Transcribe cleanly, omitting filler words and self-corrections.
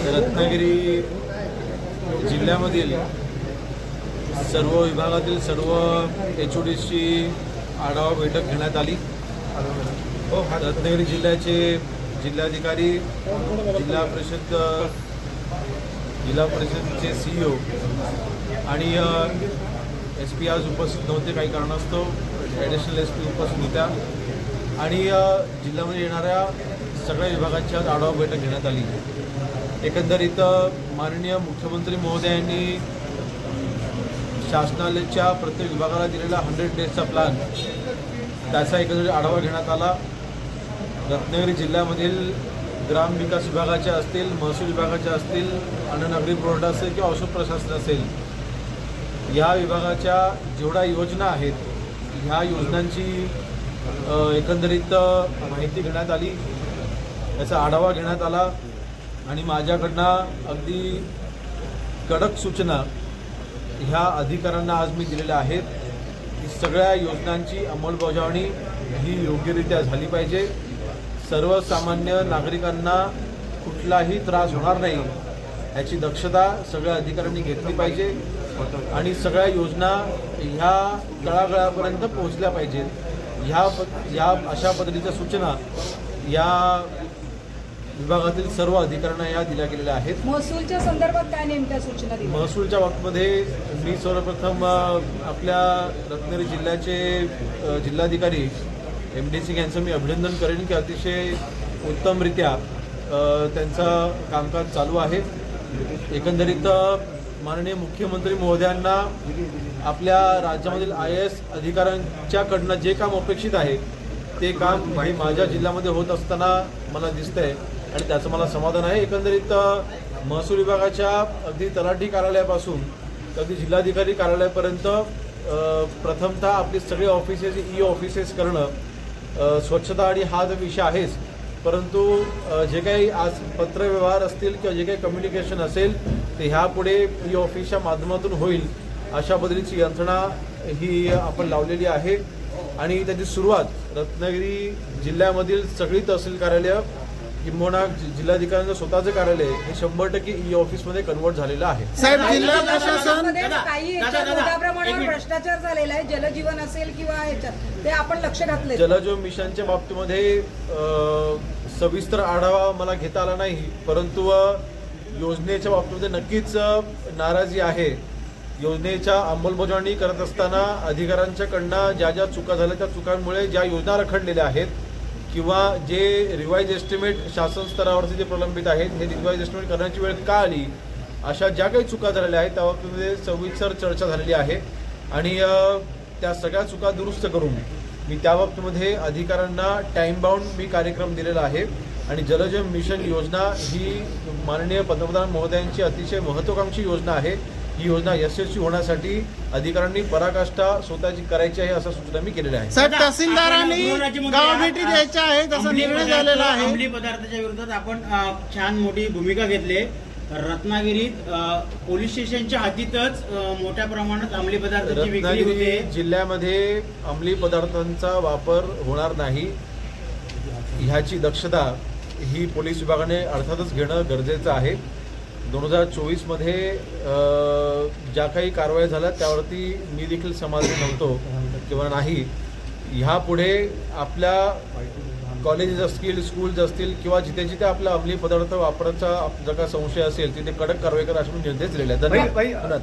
रत्नागिरी जिल्ह्यामधील सर्व विभागातील सर्व HODची आढावा बैठक घेण्यात आली। रत्नागिरी जिल्ह्याचे जिल्हाधिकारी, जिल्हा परिषदचे CEO आणि SP आज उपस्थित नव्हते, काही कारणास्तव ॲडिशनल SP उपस्थित होत्या आणि जिल्ह्यामध्ये येणाऱ्या सगळ्या विभागांची आज आढावा बैठक घेण्यात आली। एकंदरीत माननीय मुख्यमंत्री महोदयांनी शासनालयाच्या प्रत्येक विभागाला दिलेला 100 डेजचा प्लॅन, त्याचा एकंदरीत आढावा घेण्यात आला। रत्नागिरी जिल्ह्यामधील ग्रामविकास विभागाच्या असतील, महसूल विभागाच्या असतील, अन्न नागरी पुरवठा असेल किंवा औषध प्रशासन असेल, या विभागाच्या जेवढ्या योजना आहेत ह्या योजनांची एकंदरीत माहिती घेण्यात आली, याचा आढावा घेण्यात आला आणि माझ्याकडनं अगदी कडक सूचना ह्या अधिकाऱ्यांना आज मी दिलेल्या आहेत की सगळ्या योजनांची अंमलबजावणी ही योग्यरित्या झाली पाहिजे। सर्वसामान्य नागरिकांना कुठलाही त्रास होणार नाही याची दक्षता सगळ्या अधिकाऱ्यांनी घेतली पाहिजे आणि सगळ्या योजना ह्या तळागाळापर्यंत पोहोचल्या पाहिजेत। ह्या अशा पद्धतीच्या सूचना या विभागातील सर्व अधिकाऱ्यांना या दिल्या गेलेल्या आहेत। महसूलच्या संदर्भात काय नेमक्या सूचना दिल्या? महसूलच्या बाबतीमध्ये मी सर्वप्रथम आपल्या रत्नागिरी जिल्ह्याचे जिल्हाधिकारी MD सिंग यांचं मी अभिनंदन करेन की अतिशय उत्तमरित्या त्यांचं कामकाज चालू आहे। एकंदरीत माननीय मुख्यमंत्री महोदयांना आपल्या राज्यामधील IAS अधिकाऱ्यांच्याकडनं जे काम अपेक्षित आहे ते काम हे माझ्या जिल्ह्यामध्ये होत असताना मला दिसतंय आणि त्याचं मला समाधान आहे। एकंदरीत महसूल विभागाच्या अगदी तलाठी कार्यालयापासून अगदी जिल्हाधिकारी कार्यालयापर्यंत प्रथमतः आपली सगळे ऑफिसेस E-ऑफिसेस करणं, स्वच्छता आणि हा तर विषय आहेच, परंतु जे काही आज पत्रव्यवहार असतील किंवा जे काही कम्युनिकेशन असेल ते ह्यापुढे E-ऑफिसच्या माध्यमातून होईल अशा पद्धतीची यंत्रणा ही आपण लावलेली आहे आणि त्याची सुरुवात रत्नागिरी जिल्ह्यामधील सगळी तहसील कार्यालय किंबहुना जिल्हाधिकाऱ्यांचं स्वतःचं कार्यालय हे 100% E-ऑफिसमध्ये कन्वर्ट झालेलं आहे। साहेब, जिल्हा प्रशासन काही मोठ्या प्रमाणावर भ्रष्टाचार झालेला आहे, जलजीवन असेल किंवा ह्याच्यात ते आपण लक्ष घातले। जलजीवन मिशनच्या बाबतीमध्ये सविस्तर आढावा मला घेता आला नाही, परंतु योजनेच्या बाबतीमध्ये नक्कीच नाराजी आहे। योजनेच्या अंमलबजावणी करत असताना अधिकाऱ्यांच्याकडनं ज्या ज्या चुका झाल्या त्या चुकांमुळे ज्या योजना रखडलेल्या आहेत किंवा जे रिवाइज एस्टिमेट शासन स्तरावरचे जे प्रलंबित आहेत हे रिवाइज एस्टिमेट करण्याची वेळ का आली, अशा ज्या काही चुका झालेल्या आहेत त्या बाबतीमध्ये सविस्तर चर्चा झालेली आहे आणि त्या सगळ्या चुका दुरुस्त करून मी त्या बाबतीमध्ये अधिकाऱ्यांना टाइम बाउंड मी कार्यक्रम दिलेला आहे आणि जलजीवन मिशन योजना ही माननीय पंतप्रधान महोदयांची अतिशय महत्त्वाकांक्षी योजना आहे। ही योजना यशस्वी होण्यासाठी अधिकाऱ्यांनी पराकाष्ठा स्वतःची करायची आहे असं सूचना मी केलेल्या आहे। साहेब, तहसीलदारांनी गावभेटी द्यायच्या आहे तसा निर्णय झालेला आहे। अंमली पदार्थाच्या विरोधात आपण छान मोठी भूमिका घेतली। रत्नागिरीत पोलीस स्टेशनच्या हद्दीतच मोठ्या प्रमाणात अंमली पदार्थाची विक्री होते। जिल्ह्यामध्ये अंमली पदार्थांचा वापर होणार नाही ह्याची दक्षता ही पोलीस विभागाने अर्थातच घेणं गरजेचं आहे। 2024 मध्ये ज्या काही कारवाई झाल्या त्यावरती मी देखील समाधानी नव्हतो किंवा नाही। ह्यापुढे आपल्या कॉलेजेस असतील, स्कूल्स असतील किंवा जिथे जिथे आपला अंमली पदार्थ वापराचा जर का संशय असेल तिथे कडक कारवाई करा असे निर्देश दिलेले आहेत। धन्यवाद।